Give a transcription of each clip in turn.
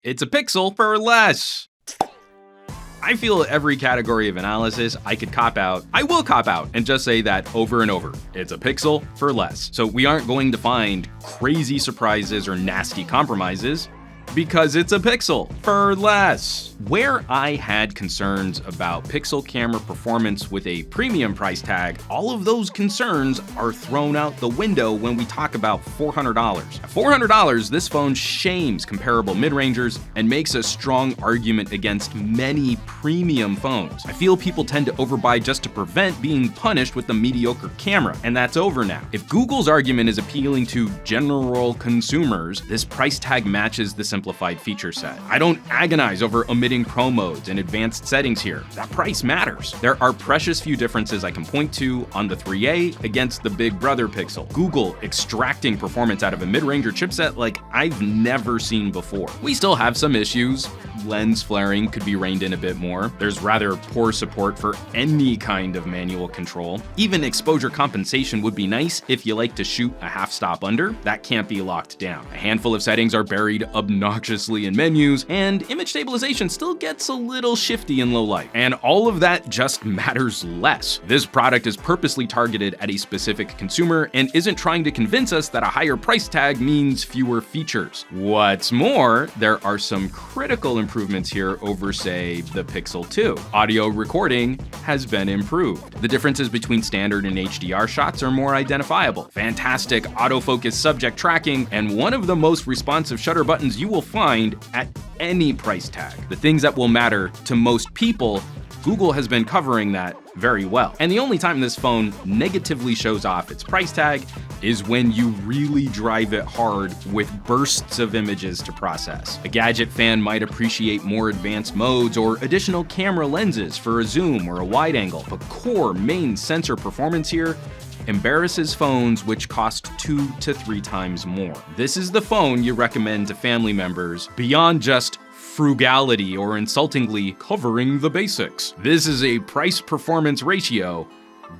It's a pixel for less. I feel every category of analysis I could cop out, I will cop out and just say that over and over. It's a pixel for less. So we aren't going to find crazy surprises or nasty compromises because it's a pixel for less. Where I had concerns about pixel camera performance with a premium price tag, all of those concerns are thrown out the window when we talk about $400. At $400, this phone shames comparable mid-rangers and makes a strong argument against many premium phones. I feel people tend to overbuy just to prevent being punished with the mediocre camera, and that's over now. If Google's argument is appealing to general consumers, this price tag matches the simplified feature set. I don't agonize over omitting pro modes and advanced settings here. That price matters. There are precious few differences I can point to on the 3A against the big brother Pixel. Google extracting performance out of a mid-ranger chipset like I've never seen before. We still have some issues. Lens flaring could be reined in a bit more. There's rather poor support for any kind of manual control. Even exposure compensation would be nice if you like to shoot a half stop under. That can't be locked down. A handful of settings are buried obnoxiously in menus, and image stabilization still gets a little shifty in low light. And all of that just matters less. This product is purposely targeted at a specific consumer and isn't trying to convince us that a higher price tag means fewer features. What's more, there are some critical improvements here over, say, the Pixel 2. Audio recording has been improved. The differences between standard and HDR shots are more identifiable. Fantastic autofocus subject tracking, and one of the most responsive shutter buttons you will find at any price tag. The things that will matter to most people, Google has been covering that very well. And the only time this phone negatively shows off its price tag is when you really drive it hard with bursts of images to process. A gadget fan might appreciate more advanced modes or additional camera lenses for a zoom or a wide angle, but core main sensor performance here embarrasses phones which cost 2 to 3 times more. This is the phone you recommend to family members beyond just frugality or insultingly covering the basics. This is a price-performance ratio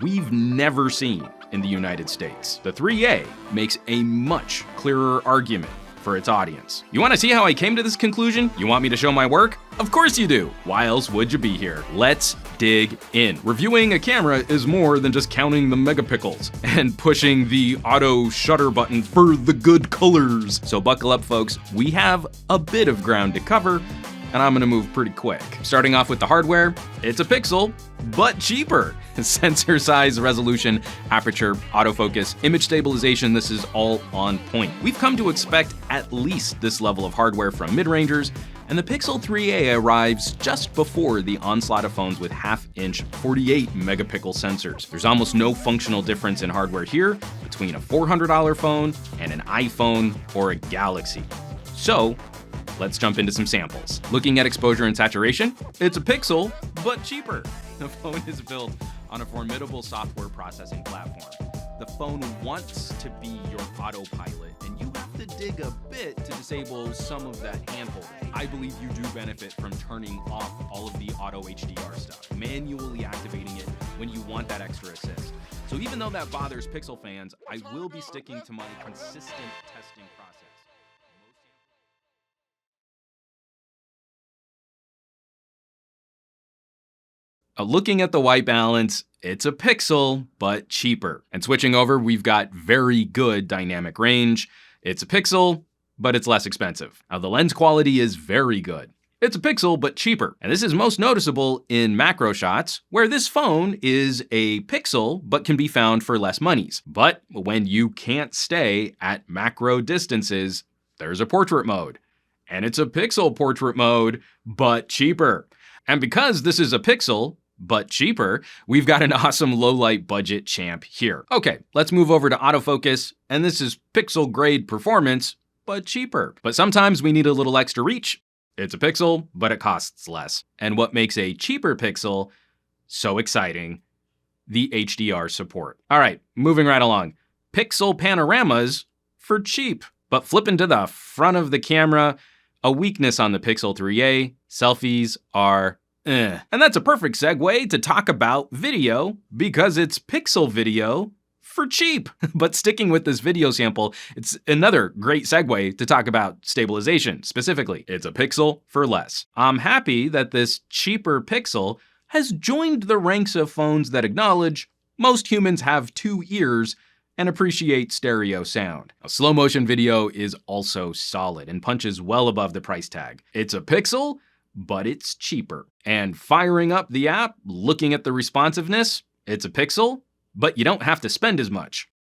we've never seen in the United States. The 3A makes a much clearer argument for its audience. You want to see how I came to this conclusion? You want me to show my work? Of course you do. Why else would you be here? Let's dig in. Reviewing a camera is more than just counting the megapixels and pushing the auto shutter button for the good colors. So buckle up, folks. We have a bit of ground to cover, and I'm gonna move pretty quick. Starting off with the hardware, it's a Pixel, but cheaper. Sensor size, resolution, aperture, autofocus, image stabilization, this is all on point. We've come to expect at least this level of hardware from mid-rangers, and the Pixel 3A arrives just before the onslaught of phones with half-inch 48-megapixel sensors. There's almost no functional difference in hardware here between a $400 phone and an iPhone or a Galaxy. So, let's jump into some samples. Looking at exposure and saturation, it's a Pixel, but cheaper. The phone is built on a formidable software processing platform. The phone wants to be your autopilot, and you have to dig a bit to disable some of that handholding. I believe you do benefit from turning off all of the auto HDR stuff, manually activating it when you want that extra assist. So even though that bothers Pixel fans, I will be sticking to my consistent testing process. Looking at the white balance, it's a Pixel, but cheaper. And switching over, we've got very good dynamic range. It's a Pixel, but it's less expensive. Now the lens quality is very good. It's a Pixel, but cheaper. And this is most noticeable in macro shots, where this phone is a Pixel, but can be found for less monies. But when you can't stay at macro distances, there's a portrait mode. And it's a Pixel portrait mode, but cheaper. And because this is a Pixel, but cheaper, we've got an awesome low light budget champ here. Okay, let's move over to autofocus, and this is Pixel grade performance, but cheaper. But sometimes we need a little extra reach. It's a Pixel, but it costs less. And what makes a cheaper Pixel so exciting? The HDR support. All right, moving right along. Pixel panoramas for cheap. But flipping to the front of the camera, a weakness on the Pixel 3A, selfies are And that's a perfect segue to talk about video, because it's Pixel video for for cheap. But sticking with this video sample, it's another great segue to talk about stabilization specifically. It's a pixel for less. I'm happy that this cheaper pixel has joined the ranks of phones that acknowledge most humans have 2 ears and appreciate stereo sound. Now, slow motion video is also solid and punches well above the price tag. It's a pixel, but it's cheaper. And firing up the app, looking at the responsiveness, it's a pixel, but you don't have to spend as much.